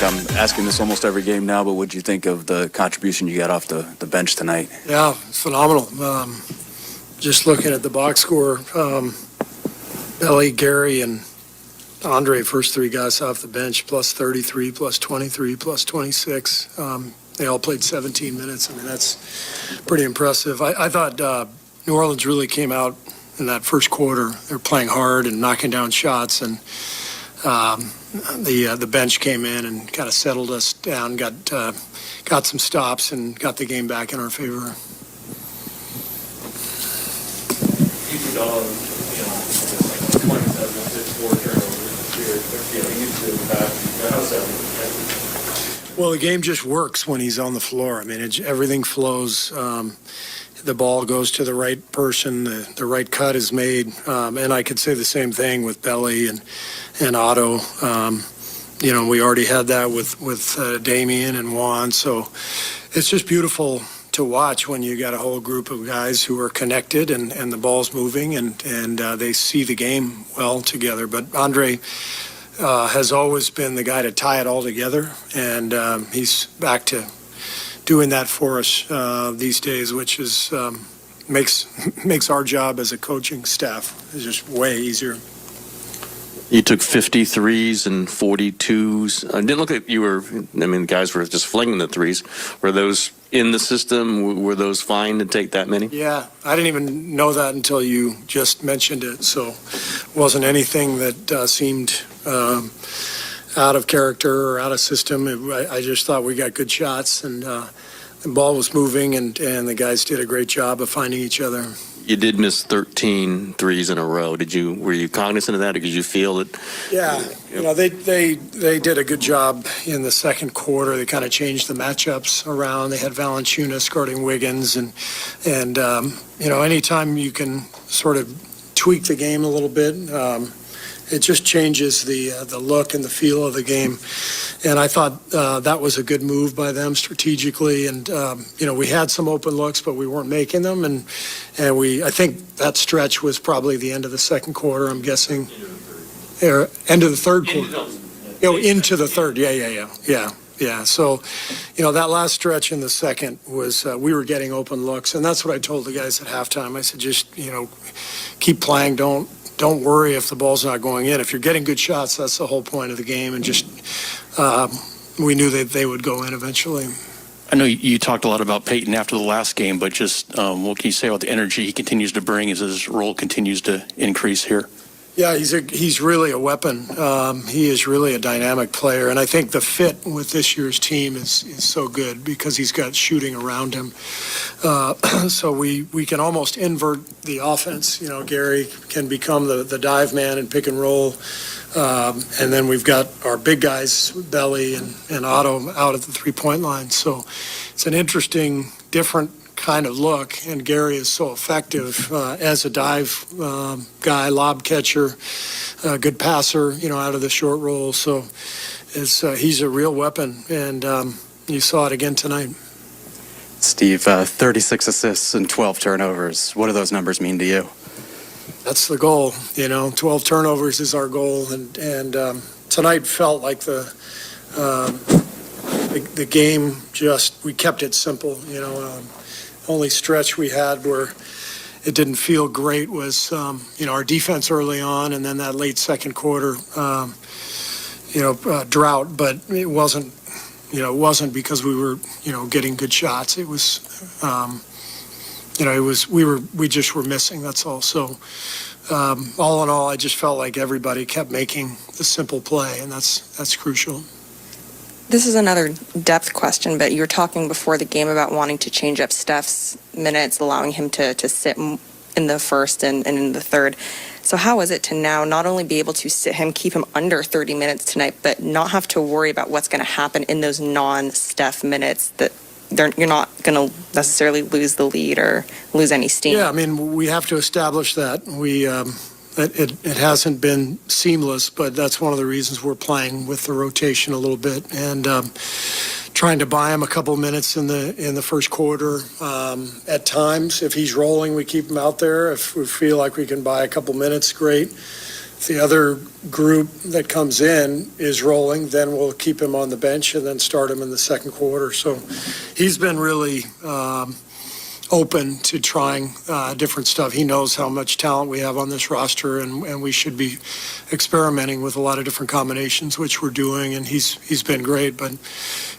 like I'm asking this almost every game now, but what'd you think of the contribution you got off the bench tonight? Yeah, it's phenomenal. Just looking at the box score, Belly, Gary, and Andre, first three guys off the bench, plus 33, plus 23, plus 26. They all played 17 minutes. I mean, that's pretty impressive. I thought New Orleans really came out in that first quarter. They're playing hard and knocking down shots, and the bench came in and kind of settled us down, got some stops, and got the game back in our favor. Well, the game just works when he's on the floor. I mean, everything flows. The ball goes to the right person. The right cut is made. And I could say the same thing with Belly and Otto. We already had that with Damian and Juan. So it's just beautiful to watch when you got a whole group of guys who are connected and the ball's moving and they see the game well together. But Andre has always been the guy to tie it all together, and he's back to doing that for us these days, which is makes our job as a coaching staff is just way easier. You took 53s and 42s. It didn't look like you were, the guys were just flinging the threes. Were those in the system? Were those fine to take that many? Yeah, I didn't even know that until you just mentioned it. So it wasn't anything that seemed out of character or out of system. I just thought we got good shots, and the ball was moving, and the guys did a great job of finding each other. You did miss 13 threes in a row. Were you cognizant of that, or did you feel that? Yeah, they did a good job in the second quarter. They kind of changed the matchups around. They had Valanciunas guarding Wiggins, and anytime you can sort of tweak the game a little bit, it just changes the look and the feel of the game. And I thought that was a good move by them strategically. And, we had some open looks, but we weren't making them. And I think that stretch was probably the end of the second quarter, I'm guessing. End of the third quarter. Into the third. Yeah. So, that last stretch in the second was we were getting open looks. And that's what I told the guys at halftime. I said, just, keep playing. Don't worry if the ball's not going in. If you're getting good shots, that's the whole point of the game. And just we knew that they would go in eventually. I know you talked a lot about Peyton after the last game, but just what can you say about the energy he continues to bring as his role continues to increase here? Yeah, he's really a weapon. He is really a dynamic player, and I think the fit with this year's team is so good because he's got shooting around him. So we can almost invert the offense. Gary can become the dive man and pick and roll, and then we've got our big guys, Belly and Otto, out at the three-point line. So it's an interesting, different kind of look, and Gary is so effective as a dive guy, lob catcher, good passer, out of the short roll. So he's a real weapon, and you saw it again tonight. Steve, 36 assists and 12 turnovers. What do those numbers mean to you? That's the goal. 12 turnovers is our goal, and tonight felt like the game we kept it simple. Only stretch we had where it didn't feel great was, our defense early on, and then that late second quarter, drought. But it wasn't, because we were, getting good shots. It was, we just were missing. That's all. So, all in all, I just felt like everybody kept making the simple play, and that's crucial. This is another depth question, but you were talking before the game about wanting to change up Steph's minutes, allowing him to sit in the first and in the third. So how is it to now not only be able to sit him, keep him under 30 minutes tonight, but not have to worry about what's going to happen in those non-Steph minutes, that you're not going to necessarily lose the lead or lose any steam? Yeah, we have to establish that. It hasn't been seamless, but that's one of the reasons we're playing with the rotation a little bit and trying to buy him a couple minutes in the first quarter. At times, if he's rolling, we keep him out there. If we feel like we can buy a couple minutes, great. if the other group that comes in is rolling, then we'll keep him on the bench and then start him in the second quarter. So he's been really open to trying different stuff. He knows how much talent we have on this roster, and we should be experimenting with a lot of different combinations, which we're doing, and he's been great. But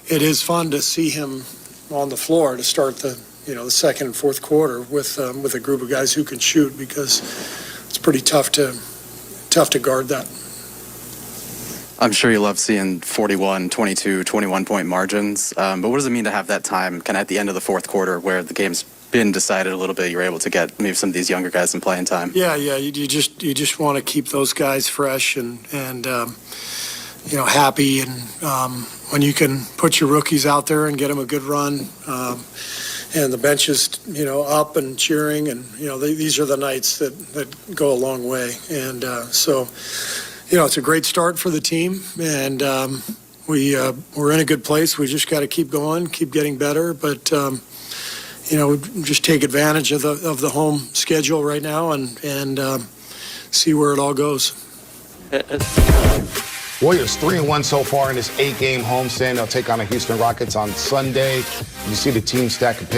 it is fun to see him on the floor to start the second and fourth quarter with a group of guys who can shoot, because it's pretty tough to guard that. I'm sure you love seeing 41, 22, 21-point margins, but what does it mean to have that time kind of at the end of the fourth quarter where the game's been decided a little bit, you're able to get maybe some of these younger guys some playing time? Yeah, you just want to keep those guys fresh and happy, and when you can put your rookies out there and get them a good run, and the bench is up and cheering, and these are the nights that go a long way, and so it's a great start for the team, and we're in a good place. We just got to keep going, keep getting better, but just take advantage of the home schedule right now and see where it all goes. Warriors 3-1 so far in this 8-game homestand. They'll take on the Houston Rockets on Sunday. You see the team stack compare.